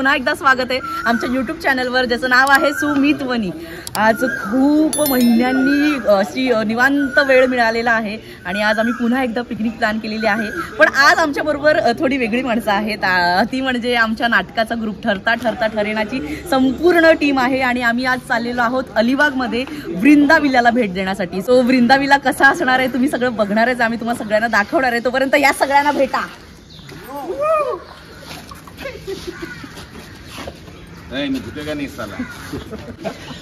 पुन्हा एकदा स्वागत आहे आमच्या यूट्यूब चॅनलवर, ज्याचं नाव आहे सुमितवनी। आज खूप महिन्यांनी अशी निवांत वेळ मिळालेला आहे आणि आज आम्ही पुन्हा एकदा पिकनिक प्लॅन केलेली आहे। पण आज आमच्याबरोबर थोडी वेगळी माणसं आहेत, ती म्हणजे आमच्या नाटकाचा ग्रुप ठरता ठरता ठरेनाची संपूर्ण टीम आहे आणि आम्ही आज चाललेलो आहोत अलिबागमध्ये वृंदा विलाला भेट देण्यासाठी। सो वृंदा विला कसा असणार आहे तुम्ही सगळं बघणारच, आम्ही तुम्हाला सगळ्यांना दाखवणार आहे। तोपर्यंत या सगळ्यांना भेटा।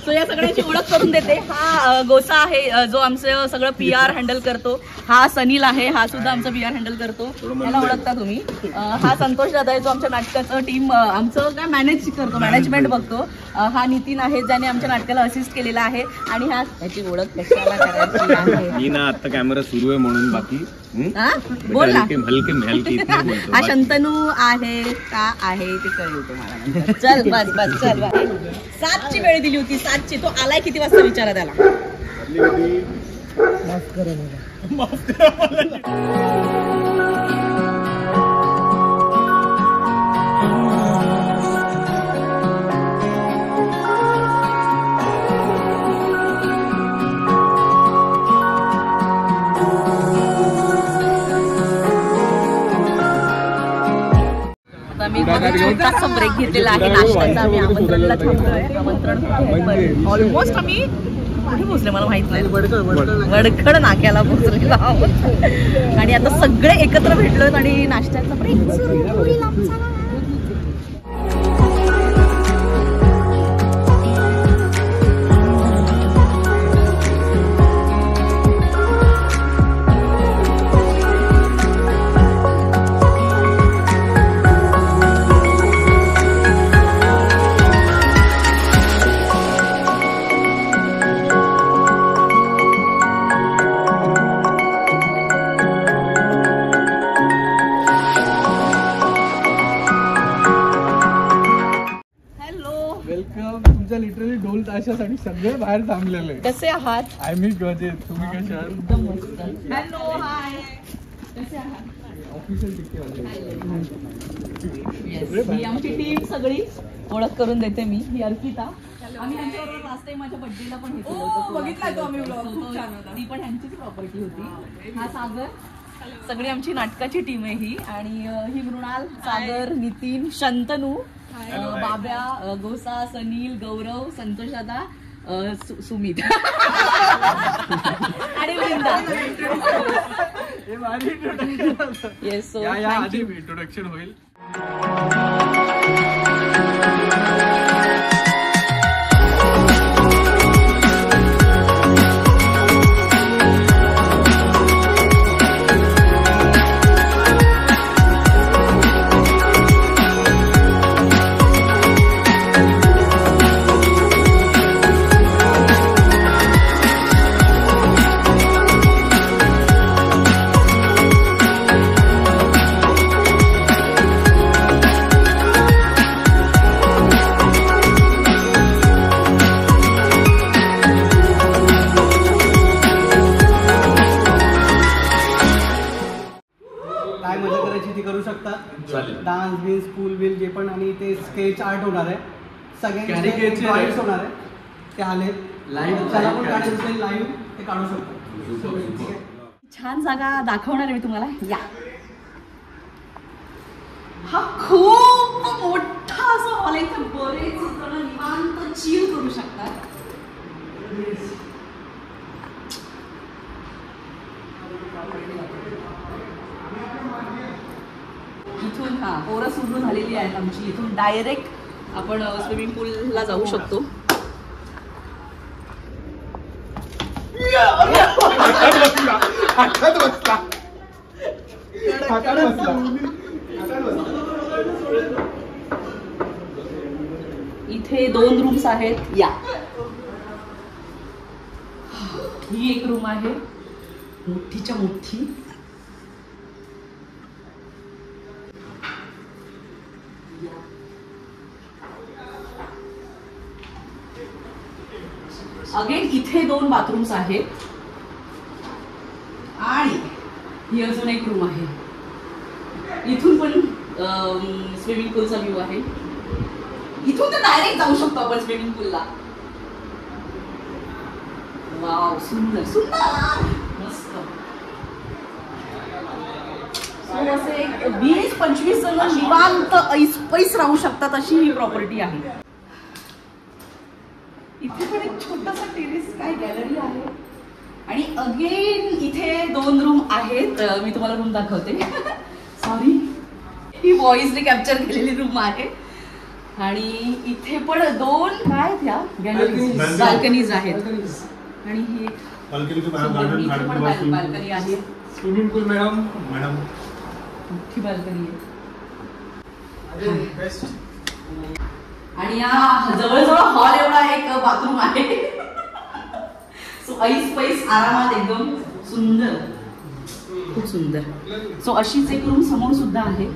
सो या सगळ्यांची ओळख करून देते। हा गोसा आहे जो आमचं सगळं PR हँडल करतो। हा सनील आहे, हा सुद्धा आमचं PR हँडल करतो, त्याला ओळखता तुम्ही। हा संतोष दादा आहे जो आमच्या नाटकाचं टीम आमचं काय मॅनेज करतो, मॅनेजमेंट बघतो। हा नितीन आहे ज्याने आमच्या नाटकाला असिस्ट केलेला आहे आणि हा त्याची ओळख कशाला करायची आहे। मी ना आता कॅमेरा सुरू आहे म्हणून बाकी बोल ना। हा शंतनू आहे का आहे ते कळेल तुम्हाला। चल बस बस चल बस। 7ची वेळ दिली होती, 7ची। तो आलाय किती वाजता विचारा त्याला। छोटासा ब्रेक घेतलेला आहे नाश्त्याचा। आम्ही आमंत्रणला थांबलोय। आमंत्रण ऑलमोस्ट आम्ही कुठे पोहोचले मला माहित नाही, वडखड नाक्याला पोहोचलेलो आहोत आणि आता सगळे एकत्र भेटलोत आणि नाश्त्याचा ब्रेक सुरू। तुमच्या लिटरली ढोल ताशासाठी सगळे बाहेर थांबलेले। कसे आहात? आम्ही गजे, तुम्ही कसे आहात? एकदम मस्त। हॅलो हाय, कसे आहात? ऑफिशियल टिके ही आमची टीम सगळी ओळख करून देते मी। ही अर्पिता, आम्ही ह्यांच्याबरोबर लास्ट टाइम माझ्या बर्थडेला पण हे केलं होतं, बघितला तो आम्ही व्लॉग, खूप छान होता। ती पण ह्यांचीच प्रॉपर्टी होती। हा सागर, सगळी आमची नाटकाची टीम आहे ही। आणि ही मृणाल, सागर, नितीन, शंतनू, बाब्या, गोसा, सनील, गौरव, संतोष दादा, सुमित आणि वृंदा। येस, सो इंट्रोडक्शन होईल। काय मजा करायची ती करू शकता। डान्स बिन्स पूल बिल जे पण, आणि ते स्केच आर्ट होणार आहे, सगळ्यांचे ड्रॉइंग्स होणार आहे, ते आले लाईव्ह, त्याला पण काढायचं असेल लाईव्ह ते काढू शकतो। छान जागा दाखवणार आहे मी तुम्हाला। या, हा खूप मोठा असा हॉल आहे, इथे बरेच जण निवांत चिल करू शकतात। इथून पोरं सुरू झालेली आहेत आमची, इथून डायरेक्ट आपण स्विमिंग पूलला जाऊ शकतो। इथे 2 रूम्स आहेत। या, ही एक रूम आहे मोठीच्या मोठी। अगेन इथे 2 बाथरूम्स आहेत आणि ही अजून एक रूम आहे। इथून पण स्विमिंग पूलचा व्ह्यू आहे। इथून तर डायरेक्ट जाऊ शकतो आपण स्विमिंग पूलला. वाव, सुंदर सुंदर मस्त. असे 20-25 जण निवांत ऐस राहू शकतात अशी ही प्रॉपर्टी आहे. इथे पण एक छोटासा टेरेस काय गॅलरी आहे आणि अगेन इथे 2 रूम आहेत. मी तुम्हाला रूम दाखवते. सॉरी, ही बॉईजने कॅप्चर केलेली रूम आहे आणि इथे पण 2 काय त्या गॅलरीज बाल्कनीज आहेत आणि ही बाल्कनी आहे. स्विमिंग पूल मॅडम मोठी बाल्कनी आहे आणि या जवळजवळ हॉल एवढा एक बाथरूम आहे. सो ऐस पैस आरामात एकदम सुंदर, खूप सुंदर. सो अशीच एक रूम समोर सुद्धा आहे.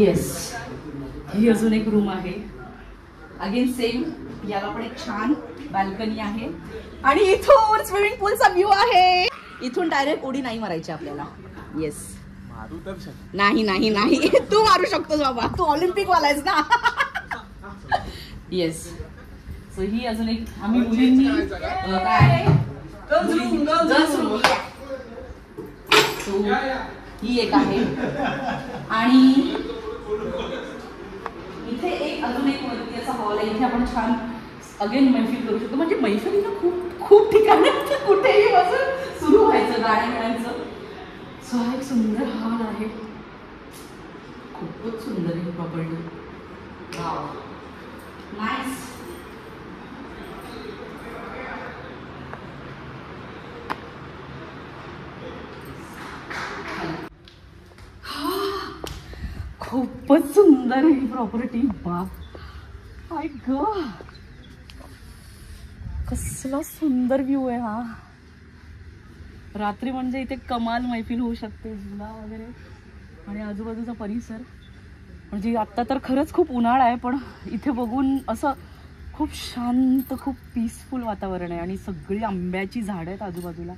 येस, ही अजून एक रूम आहे. अगेन सेम, याला पण एक छान बाल्कनी आहे आणि इथून स्विमिंग पूलचा व्ह्यू आहे. इथून डायरेक्ट उडी नाही मारायची आपल्याला. येस, नाही नाही नाही, तू मारू शकतोस बाबा, तू ऑलिम्पिक वाला आहेस ना. येस, सो ही अजून एक आम्ही मुलींनी काय सो ही एक आहे आणि इथे एक अजून एक वरती असा हॉल आहे. इथे आपण छान अगेन मैफिल करू शकतो. म्हणजे मैफिलीला खूप खूप ठिकाणी कुठेही बसून सुरू व्हायचं गाण्या गाण्याचं. सो हा एक सुंदर हॉल आहे. खूपच सुंदर आहे प्रॉपर्टी. Wow, nice. खूपच सुंदर आहे ही प्रॉपर्टी. बाप माय गॉड, कसला सुंदर व्ह्यू आहे हा. रात्री म्हणजे इथे कमाल मैफिल होऊ शकते, झुला वगैरे आणि आजूबाजूचा परिसर. म्हणजे आत्ता तर खरंच खूप उन्हाळा आहे पण इथे बघून असं खूप शांत, खूप पीसफुल वातावरण आहे आणि सगळी आंब्याची झाडं आहेत आजूबाजूला.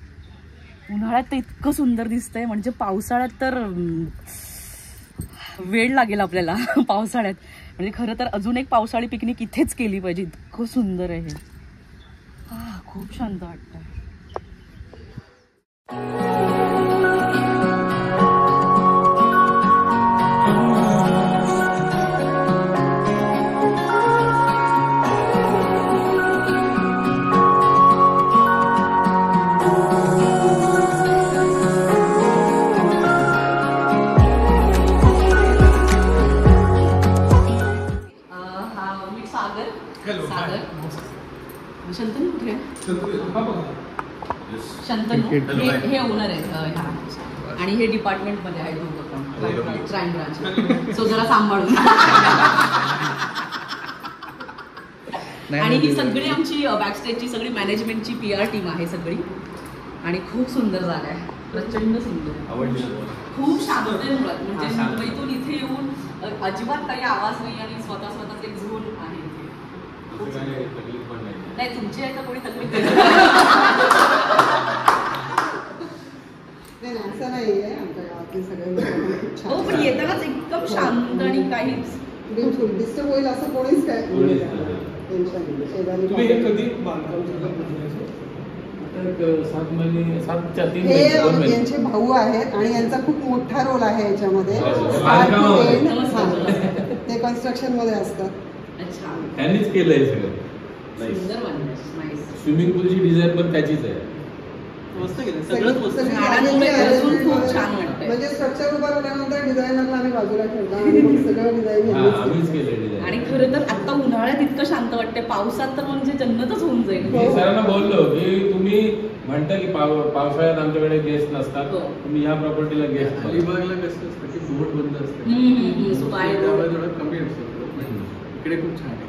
उन्हाळ्यात तर इतकं सुंदर दिसतंय, म्हणजे पावसाळ्यात तर वेळ लागेल आपल्याला. पावसाळ्यात म्हणजे खरं तर अजून एक पावसाळी पिकनिक इथेच केली पाहिजे. इतकं सुंदर आहे हे. खूप शांत वाटतं. शंतनू कुठे आहे? शंतनू हे ओनर आहेत आणि हे डिपार्टमेंट मध्ये आहे दोघं पण, क्राईम ब्रांच. सो जरा सांभाळून. आणि ही सगळी आमची बॅकस्टेजची सगळी मॅनेजमेंटची PR टीम आहे सगळी आणि खूप सुंदर जागा आहे, प्रचंड सुंदर. खूप शांत आहे मुळात. म्हणजे मुंबईतून इथे येऊन अजिबात काही आवाज नाही आणि स्वतःच एक झोन आहे. नाही, तुमची आहे तर कोणी तकलीफ असं नाही आहे. आमच्या गावातले सगळे लोक खूप छान. हो, पण येतानाच एकदम शांत आणि काहीच बिलकुल डिस्टर्ब होईल असं कोणीच काय टेन्शन नाही. शेजारी हे यांचे भाऊ आहेत आणि यांचा खूप मोठा रोल आहे याच्यामध्ये. ते कन्स्ट्रक्शन मध्ये असतात. त्यांनीच केलंय सगळं. स्विमिंग पूलची डिझाईन पण त्याचीच आहे. म्हणजे स्ट्रक्चर उभं राहिल्यानंतर डिझायनरला आम्ही बाजूला ठेवला आणि सगळं डिझाईन. आणि खरं तर आता उन्हाळ्यात इतकं शांत वाटते, पावसात तर म्हणजे जन्नतच होऊन जाईल. मी सरांना बोललो की तुम्ही म्हणता की पावसाळ्यात आमच्याकडे गेस्ट नसतात, तुम्ही ह्या प्रॉपर्टीला गेस्ट. अलिबागला कसं असतं की बोट बंद असतं, थोडं कमी असतं. इकडे खूप छान आहे.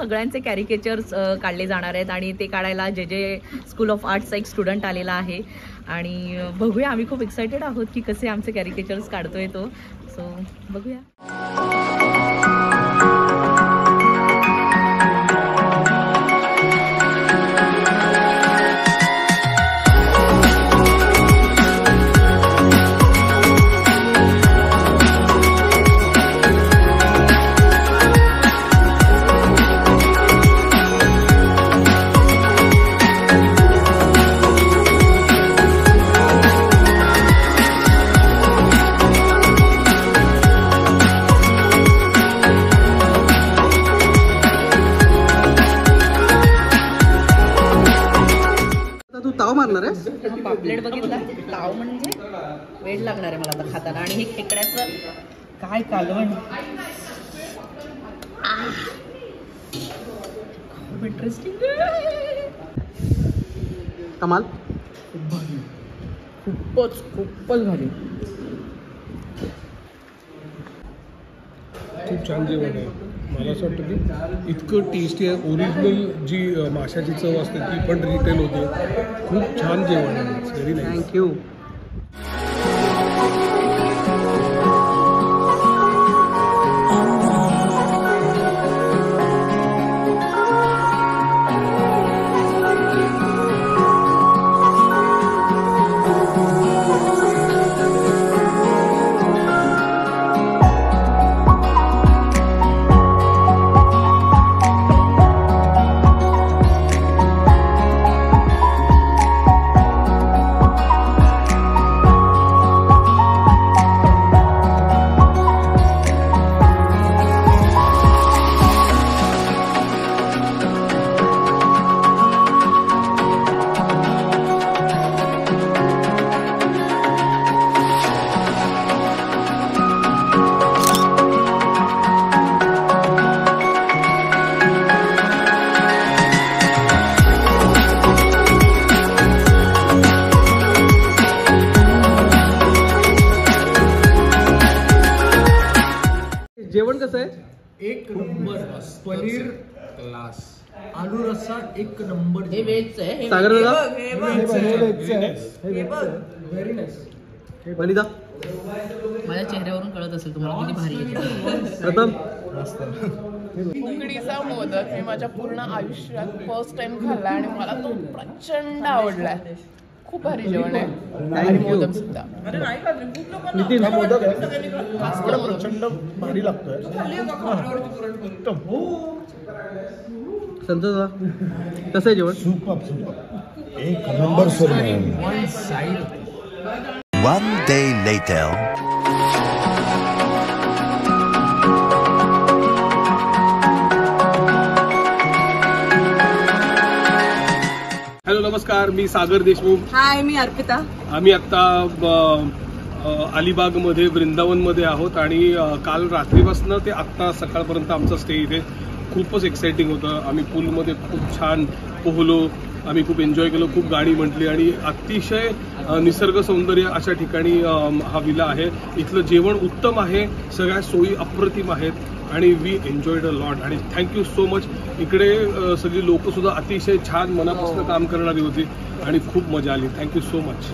सगळ्यांचे कॅरिकेचर्स काढले जाणार आहेत आणि ते काढायला जे स्कूल ऑफ आर्ट्सचा एक स्टुडंट आलेला आहे आणि बघूया, आम्ही खूप एक्सायटेड आहोत की कसे आमचे कॅरिकेचर्स काढतोय तो. सो बघूया. ताव मारणार आहेस? पापलेट बघितला, ताव म्हणजे वेळ लागणार आहे मला आता खाताना. आणि हे खेकड्याचं काय कालवण, खूप इंटरेस्टिंग, कमाल. खूपच भारी. खूप छान जेवण आहे. मला असं वाटतं की इतकं टेस्टी आहे. ओरिजिनल जी माशाची चव असते ती पण रिटेल होते. खूप छान जेवण आहे. It's very nice. थँक्यू. जेवण कसं आहे? एक नंबर. पनीर क्लास, आलू रस्सा एक नंबर. हे व्हेज आहे. सागर दादा, व्हेरी नाईस. वनिता, माझ्या चेहऱ्यावरून कळत असेल तुम्हाला किती भारी आहे. प्रथम, उकडीचा मोदक मी माझ्या पूर्ण आयुष्यात फर्स्ट टाइम खाल्ला आणि मला तो प्रचंड आवडलाय. खूप भारी जेवण आहे आणि मोदक सुद्धा. नितीन, मोदक आहे प्रचंड भारी लागतोय. संतोष दादा, कसं आहे जेवण? सुपर एक number sir. One side. One day later. Hello, नमस्कार. मी सागर देशमुख. हाय, मी अर्पिता. आम्ही आत्ता अलिबागमध्ये वृंदावनमध्ये आहोत आणि काल रात्रीपासून ते आत्ता सकाळपर्यंत आमचा स्टे इथे खूपच एक्साइटिंग होतं. आम्ही पूलमध्ये खूप छान पोहलो, आम्ही खूप एन्जॉय केलो, खूप गाणी म्हटली आणि अतिशय निसर्ग सौंदर्य अशा ठिकाणी हा विला आहे. इथलं जेवण उत्तम आहे, सगळ्या सोयी अप्रतिम आहेत आणि वी एन्जॉयड अ लॉट. आणि थँक्यू सो मच. इकडे सगळी लोकंसुद्धा अतिशय छान मनापासून काम करणारी होती आणि खूप मजा आली. Thank you so much.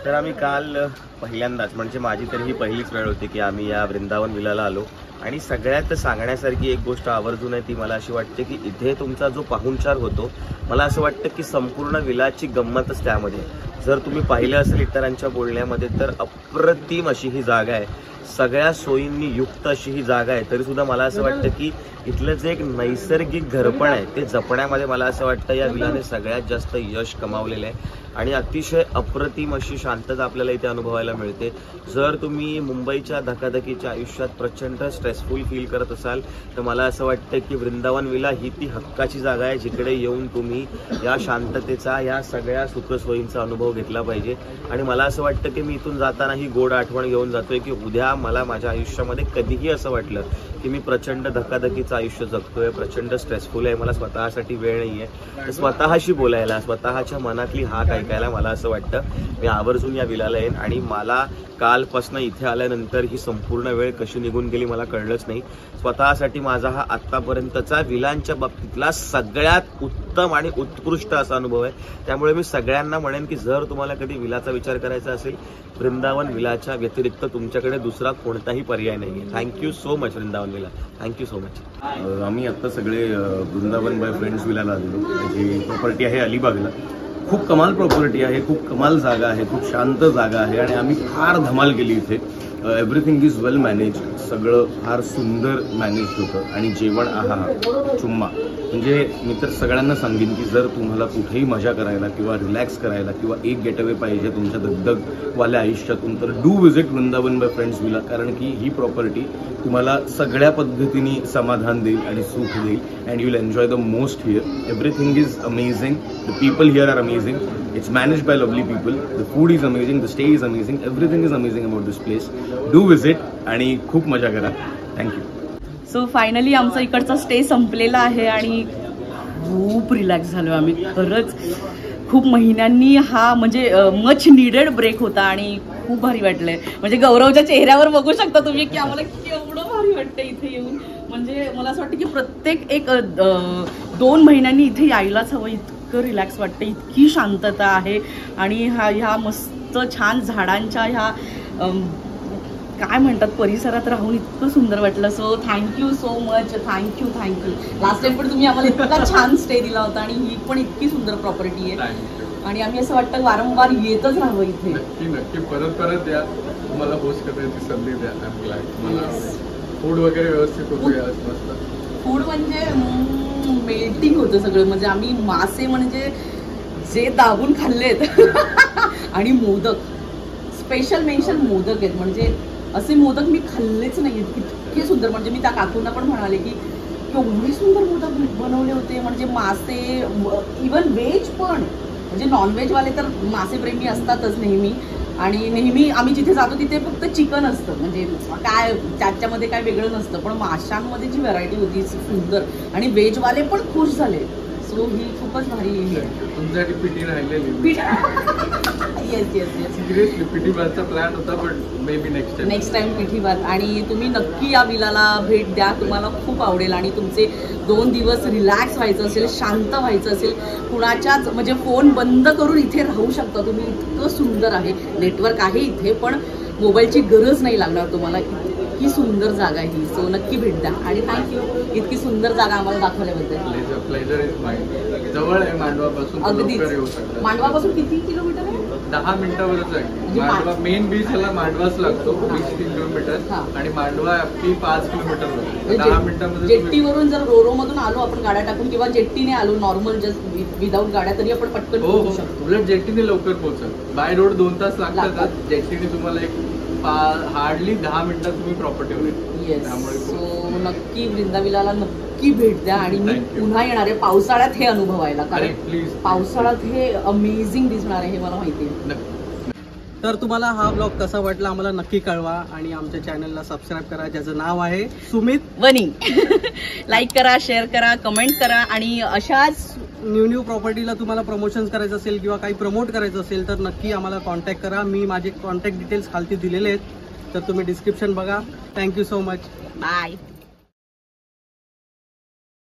तर आम्ही काल पहिल्यांदाच, म्हणजे माझी तरी ही पहिलीच वेळ होती की आम्ही या वृंदावन विलाला आलो आणि सगळ्यात सांगण्यासारखी एक गोष्ट आवर्जून आहे ती मला अशी वाटते की इथे तुमचा जो पाहुणचार होतो, मला असं वाटतं की संपूर्ण विलाची गंमतच त्यामध्ये. जर तुम्ही पाहिलं असेल इतरांच्या बोलण्यामध्ये तर अप्रतिम अशी ही जागा आहे, सगळ्या सोयींनी युक्त अशी ही जागा आहे. तरीसुद्धा मला असं वाटतं की इथलं जे एक नैसर्गिक घरपण आहे ते जपण्यामध्ये मला असं वाटतं या विलाने सगळ्यात जास्त यश कमावलेलं आहे आणि अतिशय अप्रतिम अशी शांतता आपल्याला इथे अनुभवायला मिळते. जर तुम्ही मुंबईच्या धकाधकीच्या आयुष्यात प्रचंड स्ट्रेसफुल फील करत असाल तर मला असं वाटतं की वृंदावन विला ही ती हक्काची जागा आहे जिकडे येऊन तुम्ही या शांततेचा, या सगळ्या सुखसोयींचा अनुभव घेतला पाहिजे. आणि मला असं वाटतं की मी इथून जाताना ही गोड आठवण घेऊन जातोय की उद्या मला माझ्या आयुष्यामध्ये कधीही असं वाटलं की मी प्रचंड धकाधकीचं आयुष्य जगतोय, प्रचंड स्ट्रेसफुल आहे, मला स्वतःसाठी वेळ नाही आहे, तर स्वतःशी बोलायला, स्वतःच्या मनातली हाक ऐकायला मला असं वाटतं. मी आवर्जून या विलाला येईन आणि मला कालपासून इथे आल्यानंतर ही संपूर्ण वेळ कशी निघून गेली मला कळलंच नाही. स्वतःसाठी माझा हा आत्तापर्यंतचा विलांच्या बाबतीतला सगळ्यात उत्तम आणि उत्कृष्ट असा अनुभव आहे. त्यामुळे मी सगळ्यांना म्हणेन की जर तुम्हाला कधी विलाचा विचार करायचा असेल, वृंदावन विलाच्या व्यतिरिक्त तुमच्याकडे दुसरा कोणताही पर्याय नाही आहे. Thank you so much Vrindavan villa, thank you so much. आम्ही आत्ता सगळे वृंदावन बाय फ्रेंड्स विलाला आलेलो. जी प्रॉपर्टी आहे अलिबागला. खूप कमाल प्रॉपर्टी आहे, खूप कमाल जागा आहे, खूप शांत जागा आहे आणि आम्ही फार धमाल केली इथे. Everything is well manage. सगळं फार सुंदर मॅनेज होतं आणि जेवण आहा चुम्मा. म्हणजे मी तर सगळ्यांना सांगेन की जर तुम्हाला कुठेही मजा करायला किंवा रिलॅक्स करायला किंवा एक गेटअवे पाहिजे तुमच्या दगदगवाल्या आयुष्यातून तर do visit Vrindavan by Friends Villa. कारण की ही प्रॉपर्टी तुम्हाला सगळ्या पद्धतीने समाधान देईल आणि सुख देईल and you will enjoy the most here. Everything is amazing. The people here are amazing. It's managed by lovely people. The food is amazing. The stay is amazing. Everything is amazing about this place. Do visit आणि खूप मजा करा. Thank you. So finally आमचा इकडचा stay संपलेला आहे आणि खूप रिलॅक्स झालो आम्ही. खरंच खूप महिन्यांनी हा म्हणजे मच निडेड ब्रेक होता आणि खूप भारी वाटलंय. म्हणजे गौरवच्या चेहऱ्यावर बघू शकता तुम्ही की आम्हाला केवढं भारी वाटतं इथे येऊन. म्हणजे मला असं वाटतं की प्रत्येक एक 2 महिन्यांनी इथे यायलाच हवं. इतकं रिलॅक्स वाटतं, इतकी शांतता आहे आणि ह्या मस्त छान झाडांच्या ह्या काय म्हणतात परिसरात राहून इतकं सुंदर वाटलं. So thank you so much. Thank you. Last time पण तुम्ही आम्हाला इतका छान स्टे दिला होता आणि ही पण इतकी सुंदर प्रॉपर्टी आहे आणि आम्ही असं वाटतं वारंवार येतच राहावं इथे. नक्की परत या. तुम्हाला होस्ट करण्याची संधी द्या. मला फूड वगैरे व्यवस्थित होतं. फूड म्हणजे मेल्टिंग होतं सगळं. म्हणजे आम्ही मासे म्हणजे जे दाबून खाल्लेत आणि मोदक स्पेशल मेन्शन मोदक आहेत. म्हणजे असे मोदक मी खाल्लेच नाही. इतके सुंदर. म्हणजे मी त्या काकूंना पण म्हणाले की एवढे सुंदर मोदक बनवले होते. म्हणजे मासे इवन व्हेज पण. म्हणजे नॉनव्हेजवाले तर मासेप्रेमी असतातच नेहमी आणि नेहमी आम्ही जिथे जातो तिथे फक्त चिकन असतं. म्हणजे काय त्याच्यामध्ये काय वेगळं नसतं. पण माशांमध्ये जी व्हरायटी होती सुंदर आणि व्हेजवाले पण खुश झाले. सो ही खूपच भारी. तुमच्यासाठी पिठी राहिलेली. येस सिरियसली पिठी भातचा प्लॅन होता पण मे बी नेक्स्ट टाइम पिठी भात. आणि तुम्ही नक्की या विलाला भेट द्या. तुम्हाला खूप आवडेल आणि तुमचे 2 दिवस रिलॅक्स व्हायचं असेल, शांत व्हायचं असेल, कुणाच्याच म्हणजे फोन बंद करून इथे राहू शकता तुम्ही. इतकं सुंदर आहे. नेटवर्क आहे इथे पण मोबाईलची गरज नाही लागणार तुम्हाला. इतकी सुंदर जागा आहे ही. सो नक्की भेट द्या आणि थँक्यू इतकी सुंदर जागा आम्हाला दाखवल्याबद्दल. Pleasure is mine. जवळ आहे मांडवापासून. अगदीच. मांडवापासून किती किलोमीटर आहे? 10 मिनिटावरच आहे. मांडवा मेन बीच ह्याला मांडवाच लागतो. 20-3 किलोमीटर आणि मांडवा अगदी 5 किलोमीटर. 10 मिनिटांमध्ये जेट्टीवरून जर रोरो मधून आलो आपण गाड्या टाकून किंवा जेट्टीने आलो नॉर्मल जस्ट विदाऊट गाड्या तरी आपण पटकन पोहोचू शकतो. उलट जेट्टीने लवकर पोहोचल. बाय रोड 2 तास लागतात. जेट्टीने तुम्हाला एक हार्डली 10 मिनिटात तुम्ही प्रॉपर्टीवर येईल. त्यामुळे सो नक्की वृंदाविलाला नक्की भेट द्या आणि मी पुन्हा येणार आहे पावसाळ्यात हे अनुभवायला. कारण प्लीज पावसाळ्यात हे अमेझिंग दिसणार आहे हे मला माहिती आहे. तर तुम्हाला हा ब्लॉग कसा वाटला आम्हाला नक्की कळवा आणि आमच्या चॅनलला सबस्क्राईब करा ज्याचं नाव आहे सुमित वनी. लाईक करा, शेअर करा, कमेंट करा आणि अशाच न्यू प्रॉपर्टीला तुम्हाला प्रमोशन करायचं असेल किंवा काही प्रमोट करायचं असेल तर नक्की आम्हाला कॉन्टॅक्ट करा. मी माझे कॉन्टॅक्ट डिटेल्स खालती दिलेले आहेत तर तुम्ही डिस्क्रिप्शन बघा. Thank you so much. बाय.